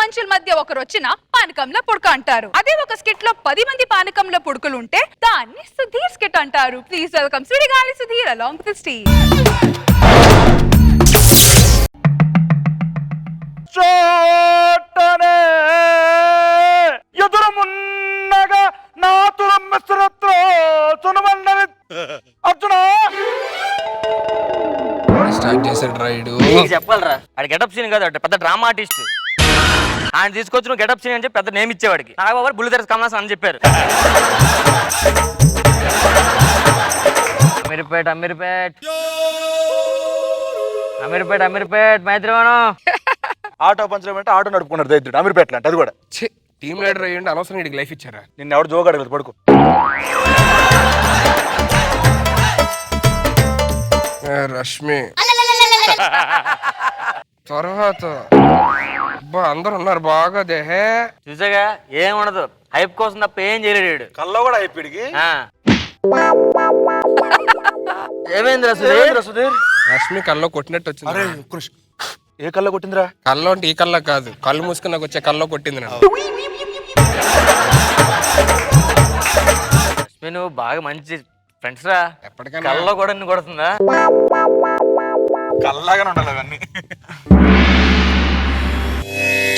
మనుషుల మధ్య ఒకరు వచ్చిన పానకంలో పుడక అంటారు. అదే ఒక స్కిట్ లో 10 మంది పానకంలో పుడకలు ఉంటే దాన్ని సుధీర్ స్కిట్ అంటారు. Please welcome Sudigali Sudheer along with Steve. చోటనే ఎదురుమున్నగా నా తురమ్మస్రత్రో చునమన్నది అర్జున స్టార్ట్ చేసాడు రైడు. చెప్పాలరా అది గెటప్ సీన్ కాదు, పెద్ద డ్రామా ఆర్టిస్ట్. ఆయన తీసుకొచ్చి నువ్వు గెటప్ సీన్ అని చెప్పి పెద్ద నేమ్ ఇచ్చేవాడికి. నాగబాబు బుల్లితెరస్ కమలాసన్ అని చెప్పారు. అమీర్పేట్ అమీర్పేట్ అమీర్పేట్ అమీర్పేట్ మైత్రివనం. ఆటో పంచర్ అంటే ఆటో నడుపుకున్నాడు దైత్యుడు అమీర్పేటలో అంటే. అది కూడా టీమ్ లీడర్ అయ్యండి, అనవసరం వీడికి లైఫ్ ఇచ్చారా? నిన్న ఎవడు జోగాడు పడుకో. రష్మి తర్వాత అందరు ఉన్నారు బాగా దేహే. చూసాగా ఏం ఉండదు, హైప్ కోసం తప్ప ఏం చేయలేడు. కల్లో కూడా అయిపోయిడికి. ఏమైందిరా సుధీర్? రష్మి కల్లో కొట్టినట్టు వచ్చింది. అరే కృష్, ఏ కల్లో కొట్టిందిరా? కల్లో అంటే ఈ కల్లో కాదు, కళ్ళు మూసుకుని నాకు వచ్చే కల్లో కొట్టింది నన్ను. నువ్వు బాగా మంచి ఫ్రెండ్స్ రా. ఎప్పటికైనా కల్లో కూడా నిన్ను కొడుతుందా? కల్లాగానే ఉండాలి అవన్నీ.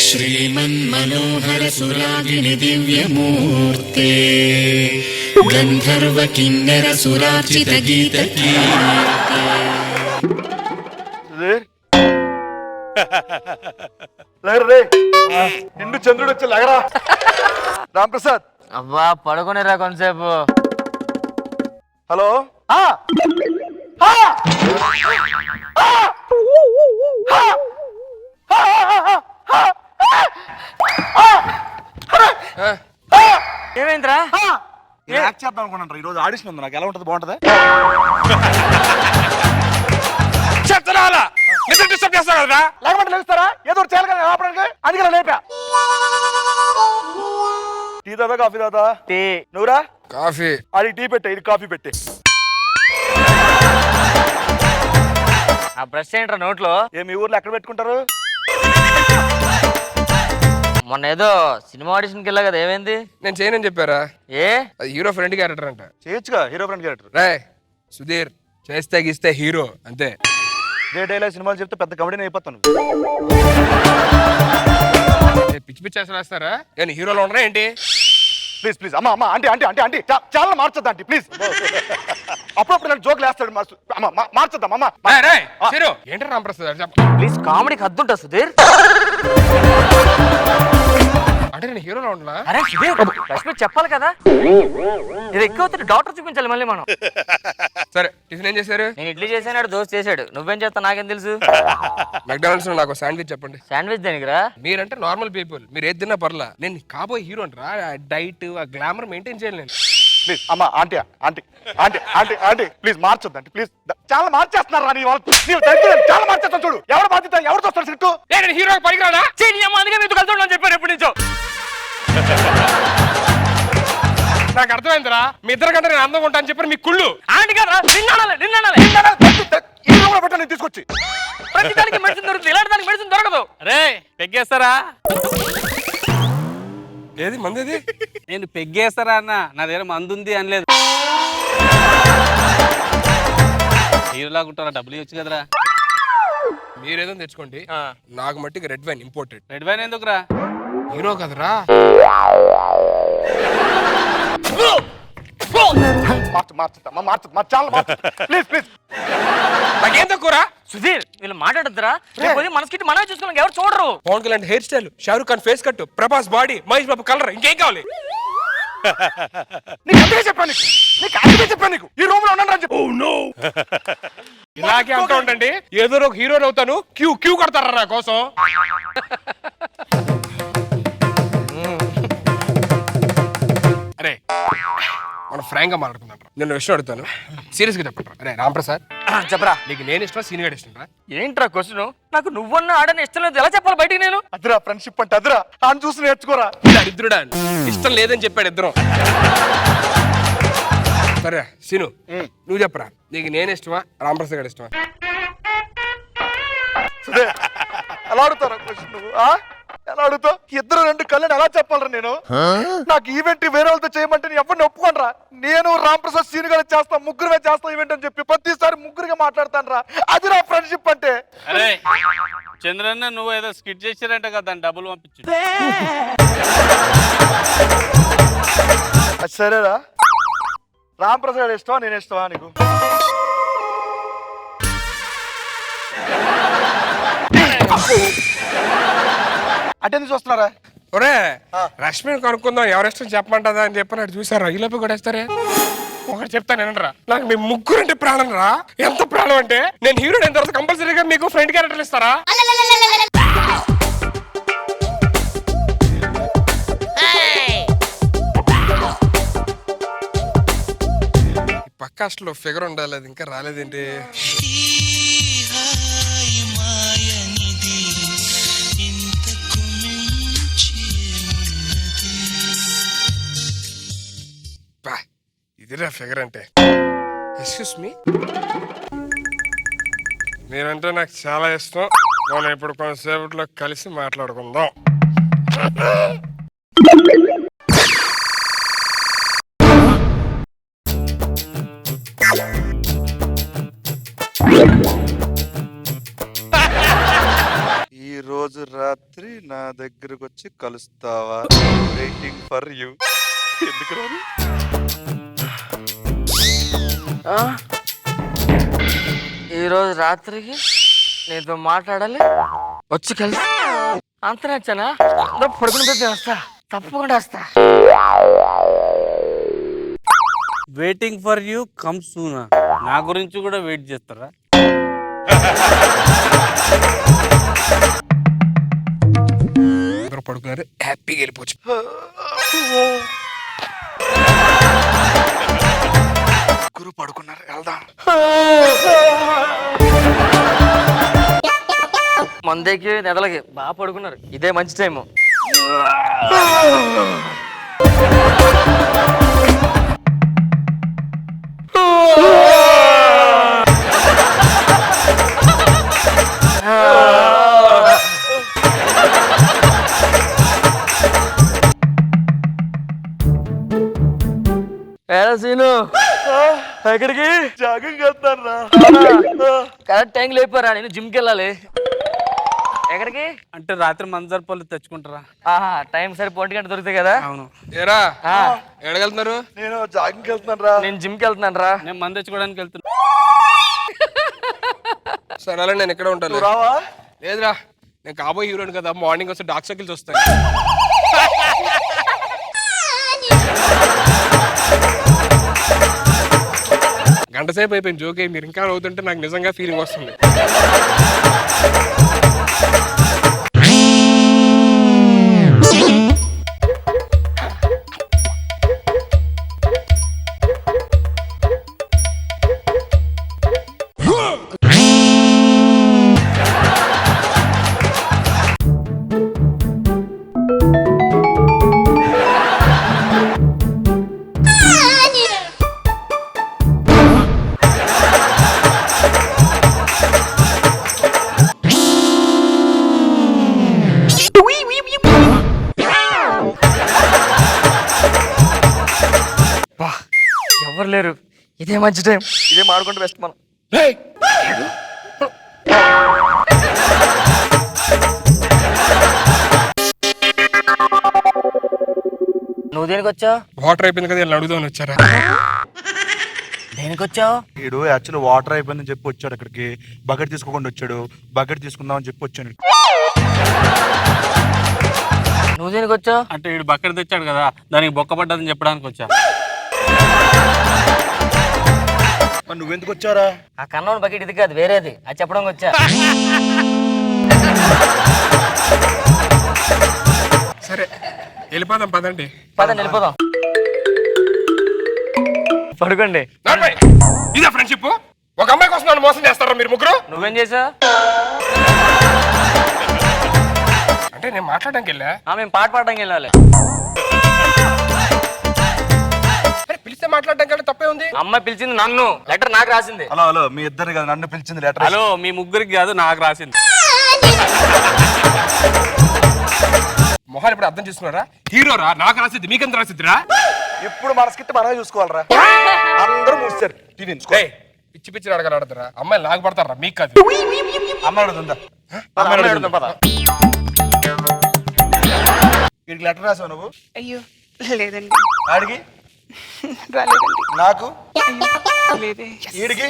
శ్రీమన్మనోహర సురాగిని దివ్యమూర్తే గంధర్వ కిన్నెర సురార్చిత గీత సుధీర్ లేరు రే, నిండు చంద్రుడు వచ్చి లగరా. రాంప్రసాద్ అబ్బా పడుకునేరా కొంతసేపు. హలో. ఏమైందిరా? యాక్ట్ చేద్దాం అనుకున్నాను. ఈ రోజు ఆడిషన్ ఉంది, నాకు ఎలా ఉంటుంది? బాగుంటదా? లేకపోతే లేస్తారా? ఏదో ఒకటి చేయాలి కదా ఆపడానికి. అందుకే లేపా. టీ దాదా కాఫీ దాదా? టీ. నువ్వురా? కాఫీ. అది టీ పెట్టే, ఇది కాఫీ పెట్టే. ఆ బ్రష్ ఏంట్రా నోట్లో? మీ ఊర్లో ఎక్కడ పెట్టుకుంటారు? మొన్న ఏదో సినిమా ఆడిషన్కి వెళ్ళా కదా, ఏమైంది? నేను చేయనని చెప్పారా? ఏ అది హీరో ఫ్రెండ్ క్యారెక్టర్ అంట. చేయొచ్చుగా, హీరో ఫ్రెండ్ క్యారెక్టర్. రే సుధీర్, చేస్తే గీస్తే హీరో అంతే. ఇదే డైలాగ్ సినిమాలు చెప్తే పెద్ద కమెడీని అయిపోతాను. పిచ్చి పిచ్చి అసలు వేస్తారా? నేను హీరోలో ఉండరా ఏంటి? ప్లీజ్ ప్లీజ్ అమ్మా అమ్మా అంటే అంటే అంటే అంటే చాలా మార్చొద్దా ఆంటీ ప్లీజ్. అప్పుడప్పుడు నాకు జోకులు వేస్తాడు. మార్చొద్దాం అమ్మా. ఏంటి రాంప్రసాద్ ప్లీజ్, కామెడీకి హద్దుంటా సుధీర్. అంటే నేను హీరోలో ఉండలా? అరే సుధీర్, రష్మి చెప్పాలి కదా, ఇది ఎక్కువ అవుతుంది. డాక్టర్ చూపించాలి మళ్ళీ మనం. సరే టిఫిన్ ఏం చేశారు? నేను ఇడ్లీ చేశాను, దోశ చేశాడు. నువ్వేం చేస్తావు నాకేం తెలుసు? మెక్డానల్డ్స్ లో నాకు శాండ్విచ్ చెప్పండి. శాండ్విచ్ దేనికిరా? మీరంటే నార్మల్ పీపుల్, మీరు ఏది తిన్నా పర్లా. నేను కాబోయే హీరో అంటారా? డైట్ ఆ గ్లామర్ మెయింటైన్ చేయాలి నేను. ప్లీజ్ అమ్మా aunty aunty aunty aunty aunty please మార్చొద్దు ఆంటీ ప్లీజ్. చాలా మార్చేస్తున్నారు రా నీ వాళ్ళు. చాలా మార్చేస్తాను చూడు. ఎవరు బాధ్యత? ఎవరు చూస్తారు సిట్టు? నేను హీరో పనికిరాడా? అందుకే మీతో కలుద్దాం చెప్పారు ఎప్పటి నుంచో. నాకు అర్థమైందిరా, మీ ఇద్దరు కంటే నేను అందంగా ఉంటాను చెప్పారు మీ కుళ్ళు. ఆంటీ కదా ఈ రూమ్ లో పెట్టా నేను తీసుకొచ్చి. ప్రతి దానికి మెడిసిన్ దొరుకుతుంది, ఇలాంటి దానికి మెడిసిన్ దొరకదు. రే పెగ్గేస్తారా? ఏది మంది? నేను పెగ్గేస్తారా అన్న, నా దగ్గర మందు ఉంది అనలేదు. హీరోలాగుంటారా? డబ్బులు ఇవ్వచ్చు కదరా. మీరేదో తెచ్చుకోండి, నాకు మట్టికి red wine imported. Red wine ఎందుకురా? హీరో కదరా. ప్లీజ్ ప్లీజ్ నాకేం తక్కువరా? సుధీర్ వీళ్ళు మాట్లాడద్దురా. మనసుకి మనమే చూసుకున్నాం, ఎవరు చూడరు. Pawan Kalyan hair style, Shahrukh Khan face cut, Prabhas body, Mahesh Babu colour, ఇంకేం కావాలి? నీకు అందుకే చెప్పాను నీకు ఈ రూమ్ లో ఉన్నాను అని చెప్పు. ఇలాగే అంటూ ఉండండి, ఏదో ఒక హీరోని అవుతాను. క్యూ కడతారా నా కోసం? అరే మనం ఫ్రాంక్ గా మాట్లాడుకుందాం. నేను విషయం అడుగుతాను, సీరియస్ గా చెప్పండి. అరే రాంప్రసాద్ చెప్పరా. నీకు నేను ఇష్టం, సీనియర్ ఇష్టం రా? ఏంట్రా క్వశ్చన్? నాకు నువ్వన్నా ఆడని ఇష్టం లేదు, ఎలా చెప్పాలి బయటికి నేను? అదిరా ఫ్రెండ్షిప్ అంటే, అదిరా ఆయన చూసి నేర్చుకోరా. ఇద్దరుడా ఇష్టం లేదని చెప్పాడు ఇద్దరం. సరే సీను, నువ్వు చెప్పరా, నీకు నేను ఇష్టమా రాంప్రసాద్ గారు ఇష్టమా? ఎలా అడుగుతారా క్వశ్చన్ నువ్వు? ఎలా అడుగుతా? ఇద్దరు రెండు కళ్ళని ఎలా చెప్పాలరా నేను? నాకు ఈవెంట్ వేరే వాళ్ళతో చేయమంటే నేను ఎవరిని ఒప్పుకోనరా. నేను రాంప్రసాద్ సీన్ గారు చేస్తా, ముగ్గురుగా చేస్తా ఈవెంట్ అని చెప్పి ప్రతిసారి ముగ్గురుగా మాట్లాడతాను రా. అది నా ఫ్రెండ్షిప్ అంటే. అరే చంద్రన్న నువ్వు ఏదో స్కిట్ చేసారంట కదా, దాన్ని డబ్బులు పంపించు. అది సరేరా. రాంప్రసాద్ ఇష్టమా నేను ఇష్టమా నీకు? అంటే నువ్వు చూస్తున్నారా? ఒరే రష్మిని కనుక్కుందాం, ఎవరిష్టం చెప్పమంటదా అని చెప్పినట్టు చూసారా, ఈ లోపు కొట్టేస్తారే. ఒకటి చెప్తాను ఏనంటరా, నాకు మీ ముగ్గురు అంటే ప్రాణం రా. ఎంత ప్రాణం అంటే నేను హీరో అయిన తర్వాత కంపల్సరీగా మీకు ఫ్రెండ్ క్యారెక్టర్ ఇస్తారా? పక్క అసలు ఫిగర్ ఉండాలి, అది ఇంకా రాలేదేంటి? ఇదిరా ఫిగర్ అంటే. ఎక్స్క్యూస్ మీ, మీరంటే నాకు చాలా ఇష్టం. మనం ఇప్పుడు కొంతసేపట్లో కలిసి మాట్లాడుకుందాం. ఈ రోజు రాత్రి నా దగ్గరకు వచ్చి కలుస్తావా? Waiting for you. ఎందుకు రాదు? ఈరోజు రాత్రికి నీతో మాట్లాడాలి, వచ్చి కలిసి. అంత నచ్చానా? పడుకుని పెద్ద వస్తా, తప్పకుండా వస్తా. Waiting for you come soon. నా గురించి కూడా వెయిట్ చేస్తారా? పడుకున్నారు, హ్యాపీగా వెళ్ళిపోవచ్చు. గురు పడుకున్నారు, వెళ్దాం. మందేకి నెదలకి బాగా పడుకున్నారు, ఇదే మంచి టైము. సీను ఎక్కడికి? జాగింగ్ వెళ్తాను రా. కరెక్ట్ టైం లేపారా, నేను జిమ్కి వెళ్ళాలి. ఎక్కడికి అంటే రాత్రి మంజర్ పళ్ళు తెచ్చుకుంటారా? టైం సరి 1 గంట దొరుకుతాయి కదా. అవును. ఏరా ఎడగలుగుతున్నారు? నేను జాగింగ్ వెళ్తున్నాను రా. నేను జిమ్కి వెళ్తున్నాను రా. నేను మందు తెచ్చుకోవడానికి వెళ్తున్నా. సరే అలా నేను ఎక్కడ ఉంటాను. రావా? లేదురా, నేను కాబోయే హీరోని కదా, మార్నింగ్ వస్తే డార్క్ సర్కిల్స్ వస్తాయి. గంట సేపు అయిపోయింది జోకే, మీరు ఇంకా అవుతుంటే నాకు నిజంగా ఫీలింగ్ వస్తుంది. ఎవరు లేరు, ఇదే మంచి టైం, ఇదే మాడుకుంటే బెస్ట్ మనం. నువ్వు దేనికి వచ్చావు? వాటర్ అయిపోయింది కదా, వీళ్ళని అడుగుదామని వచ్చారా? దేనికి వచ్చావు? వీడు యాక్చువల్లీ వాటర్ అయిపోయిందని చెప్పి వచ్చాడు అక్కడికి. బకెట్ తీసుకోకుండా వచ్చాడు. బకెట్ తీసుకుందామని చెప్పి వచ్చాను. నువ్వు దేనికి వచ్చావు? అంటే వీడు బకెట్ తెచ్చాడు కదా, దానికి బొక్క పడ్డదని చెప్పడానికి వచ్చా. నువ్వెందుకు వచ్చారా? ఆ కన్నోని బకెట్ ఇది కాదు, వేరేది, అది చెప్పడానికి వచ్చా. సరే వెళ్ళిపోదాం పదండి. పదండి వెళ్ళిపోదాం. పడుకోండి. ఇదే ఫ్రెండ్షిప్? ఒక అమ్మాయి కోసం నన్ను మోసం చేస్తారా మీరు ముగ్గురు? నువ్వేం చేసావు? అంటే నేను మాట్లాడడానికి వెళ్ళా. మేము పాట పాడడానికి వెళ్ళాలి. పిలిస్తే మాట్లాడడం కంటే తప్పే ఉంది. అమ్మాయి పిలిచింది నన్ను, లెటర్ నాకు రాసింది. హలో హలో, మీ ఇద్దరు కదా నన్ను పిలిచింది లెటర్. హలో, మీ ముగ్గురికి కాదు, నాకు రాసింది. మొహాలు ఇప్పుడు అర్థం చేసుకున్నారా? హీరోరా, నాకు రాసిద్ది మీకెంత రాసిద్దిరా? ఇప్పుడు మన స్కిట్ మనమే చూసుకోవాలరా. అందరూ మూసారు టీవీ ఏయ్, పిచ్చి పిచ్చి అడగాలి ఆడతారా? అమ్మాయిలు నాకు పడతారా? మీకు కాదు. అమ్మాయి అడుగుతుందా? అమ్మాయి అడుగుదాం పద. వీడికి లెటర్ రాసావు నువ్వు? అయ్యో లేదండి, ఆడికి రాలేదండి. నాకు లేదే. వీడికి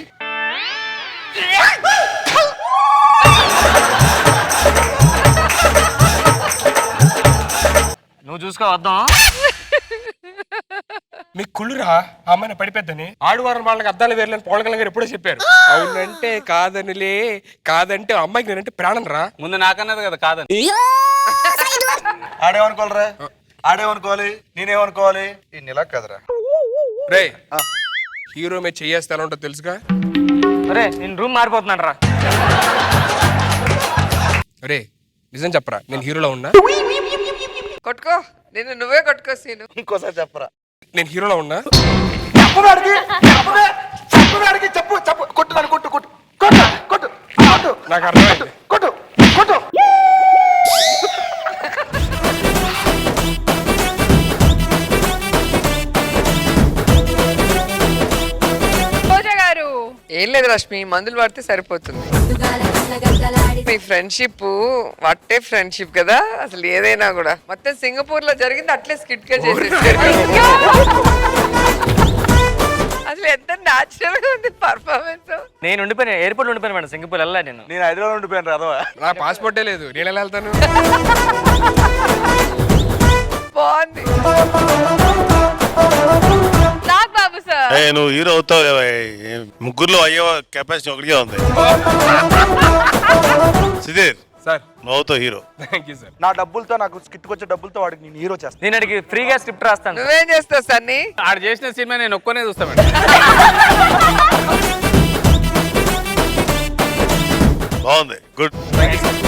నువ్వు చూసుకో వద్దాం. మీకు కుళ్ళురా ఆ అమ్మాయిని పడిపోద్దని. ఆడువారం వాళ్ళకి అద్దాలు వేర్లేని పవన్ కళ్యాణ్ గారు ఎప్పుడో చెప్పారు. అవునంటే కాదనిలే, కాదంటే అమ్మాయికి నేనంటే ప్రాణం రా. ముందు నాకన్నది కదా కాదని. ఆడేమనుకోవాలరా? ఆడేమనుకోవాలి, నేనేమనుకోవాలి? ఈ నెల కదరా. రే హీరో మీద చెయ్యేస్తే ఎలా ఉంటుందో తెలుసుగా? అరే నేను రూమ్ మారిపోతున్నాను రా. రే నిజం చెప్పరా, నేను హీరోలో ఉన్నా? కొట్టుకో, నిన్ను నువ్వే కొట్టుకో సీను. ఇంకోసారి చెప్పరా. నేను హీరోలో ఉన్నా? చెప్పు చెప్పు, కొట్టు దాన్ని, కొట్టు కొట్టు కొట్టు కొట్టు కొట్టు నాకు అర్థమైంది. కొట్టు కొట్టు. రోజా గారు ఏం లేదు రష్మి, మందులు పడితే సరిపోతుంది. మీ ఫ్రెండ్షిప్ వట్టే ఫ్రెండ్షిప్ కదా, అసలు ఏదైనా కూడా మొత్తం సింగపూర్ లో జరిగింది అట్లే స్కిట్ గా చేసేసారు. అసలు ఎంత న్యాచురల్ గా ఉంది పర్ఫార్మెన్స్. నేను ఉండిపోయాను, ఎయిర్పోర్ట్ ఉండిపోయాను మేడం, సింగపూర్ వెళ్ళా నేను. నేను హైదరాబాద్ ఉండిపోయాను రా అదవా. నా పాస్పోర్టే లేదు, నేను ఎలా వెళ్తాను? బాగుంది. నాగ్ బాబు సార్. నువ్వు హీరో అవుతావు కదా, ముగ్గురులో అయ్యే కెపాసిటీ ఒకటిగా ఉంది. సుధీర్ సార్ నువ్వు అవుతావు హీరో. Thank you sir. నా డబ్బులతో, నాకు స్కిట్ వచ్చే డబ్బులతో వాడికి నేను హీరో చేస్తాను. నేను అడిగి ఫ్రీగా స్క్రిప్ట్ రాస్తాను. నువ్వేం చేస్తావు సన్నీ? ఆడు చేసిన సినిమా నేను ఒక్కనే చూస్తా మేడం. బాగుంది, గుడ్. Thank you sir.